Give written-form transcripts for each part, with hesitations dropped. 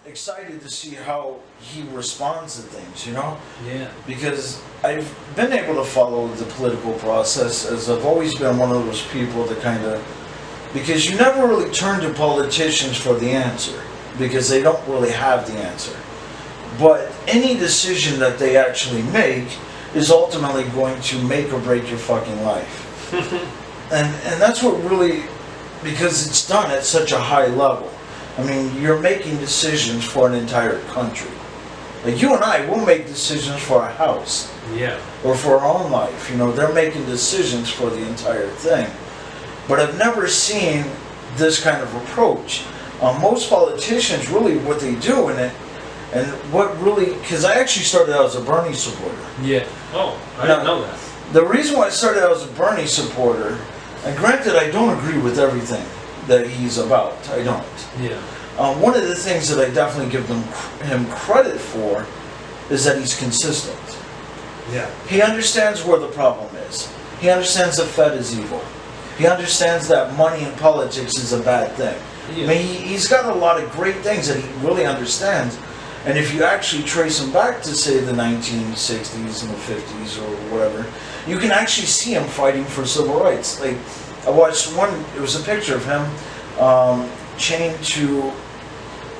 excited to see how he responds to things, you know? Yeah. Because I've been able to follow the political process, as I've always been one of those people that kind of, because you never really turn to politicians for the answer, because they don't really have the answer. But any decision that they actually make is ultimately going to make or break your fucking life. And that's what really, because it's done at such a high level. I mean, you're making decisions for an entire country. Like you and I, we'll make decisions for our house. Yeah. Or for our own life. You know, they're making decisions for the entire thing. But I've never seen this kind of approach. Most politicians, really what they do in it, and what really, because I actually started out as a Bernie supporter. Yeah. Oh, I didn't know that. The reason why I started out as a Bernie supporter, and granted I don't agree with everything that he's about, I don't. Yeah. One of the things that I definitely give him credit for is that he's consistent. Yeah. He understands where the problem is. He understands the Fed is evil. He understands that money in politics is a bad thing. Yeah. I mean, he's got a lot of great things that he really understands. And if you actually trace him back to, say, the 1960s and the 50s or whatever, you can actually see him fighting for civil rights. Like, I watched one, it was a picture of him chained to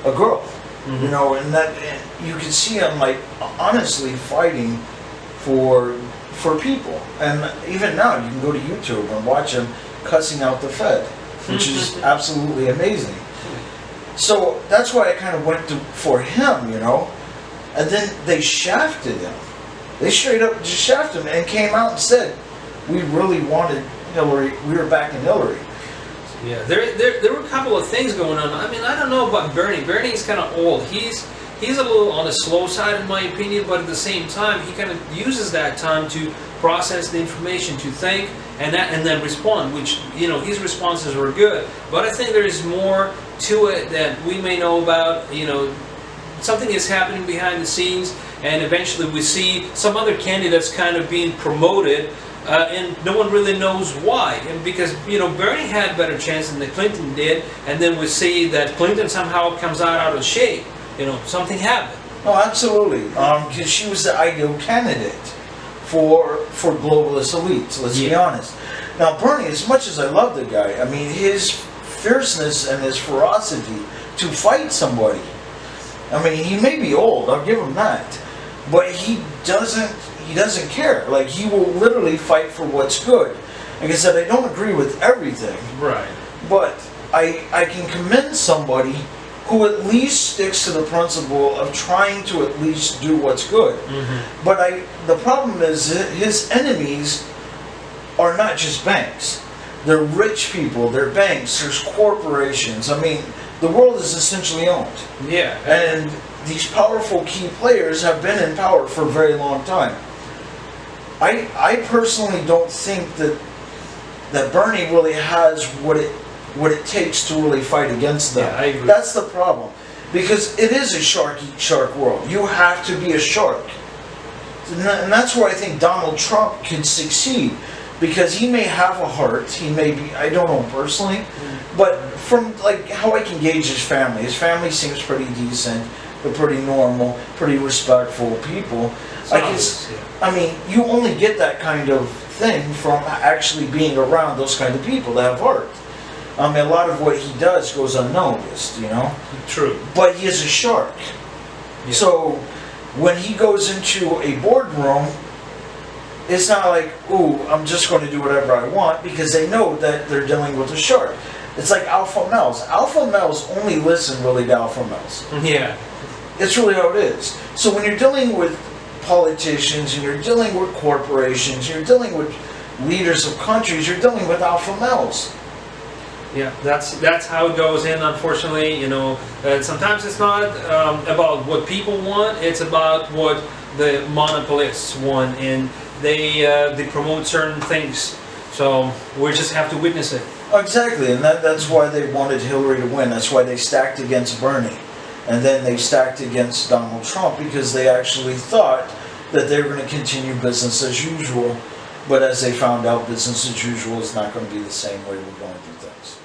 a girl, you know, and you can see him, like, honestly fighting for people. And even now, you can go to YouTube and watch him cussing out the Fed, which is absolutely amazing. So that's why I kind of went for him, you know. And then they shafted him. They straight up just shafted him and came out and said, we really wanted Hillary, we were backing Hillary. Yeah, there were a couple of things going on. I mean, I don't know about Bernie. Bernie's kind of old. He's a little on the slow side, in my opinion, but at the same time, he kind of uses that time to process the information, to think, and then respond, which, you know, his responses were good. But I think there is more to it that we may know about. You know, something is happening behind the scenes, and eventually we see some other candidates kind of being promoted, and no one really knows why. And because, you know, Bernie had better chance than the Clinton did, and then we see that Clinton somehow comes out of shape. You know, something happened. Oh, absolutely. Because she was the ideal candidate for globalist elites, let's be honest. Now, Bernie, as much as I love the guy, I mean, his fierceness and his ferocity to fight somebody, I mean, he may be old, I'll give him that, but he doesn't care. Like, he will literally fight for what's good. Like I said, I don't agree with everything. Right. But I can commend somebody who at least sticks to the principle of trying to at least do what's good. Mm-hmm. But the problem is his enemies are not just banks. They're rich people, they're banks, there's corporations. I mean, the world is essentially owned. Yeah. And these powerful key players have been in power for a very long time. I personally don't think that Bernie really has what it takes to really fight against them. Yeah, I agree. That's the problem. Because it is a shark eat shark world. You have to be a shark. And that's where I think Donald Trump can succeed. Because he may have a heart, he may be, I don't know personally, but from like how I can gauge his family seems pretty decent, they're pretty normal, pretty respectful people. I mean, you only get that kind of thing from actually being around those kind of people that have heart. I mean, a lot of what he does goes unnoticed, you know? True. But he is a shark. Yeah. So when he goes into a boardroom, it's not like, ooh, I'm just going to do whatever I want, because they know that they're dealing with a shark. It's like alpha males. Alpha males only listen really to alpha males. Yeah. It's really how it is. So when you're dealing with politicians, and you're dealing with corporations, you're dealing with leaders of countries, you're dealing with alpha males. Yeah, that's how it goes. And unfortunately, you know, sometimes it's not about what people want, it's about what the monopolists want, and they promote certain things. So we just have to witness it. Exactly, and that's why they wanted Hillary to win. That's why they stacked against Bernie. And then they stacked against Donald Trump, because they actually thought that they were going to continue business as usual. But as they found out, business as usual is not going to be the same way we're going through things.